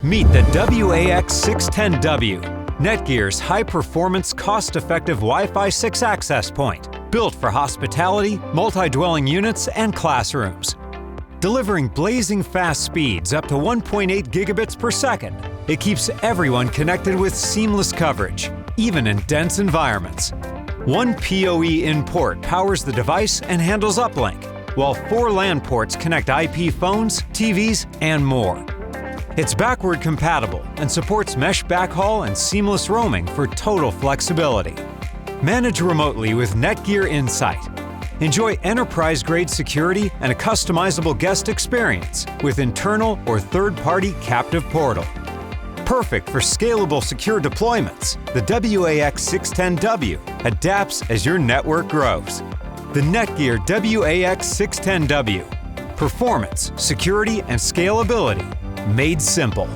Meet the WAX610W, Netgear's high-performance, cost-effective Wi-Fi 6 access point, built for hospitality, multi-dwelling units, and classrooms. Delivering blazing fast speeds up to 1.8 gigabits per second, it keeps everyone connected with seamless coverage, even in dense environments. One PoE in port powers the device and handles uplink, while 4 LAN ports connect IP phones, TVs, and more. It's backward compatible and supports mesh backhaul and seamless roaming for total flexibility. Manage remotely with Netgear Insight. Enjoy enterprise-grade security and a customizable guest experience with internal or third-party captive portal. Perfect for scalable secure deployments, the WAX610W adapts as your network grows. The Netgear WAX610W. Performance, security, and scalability made simple.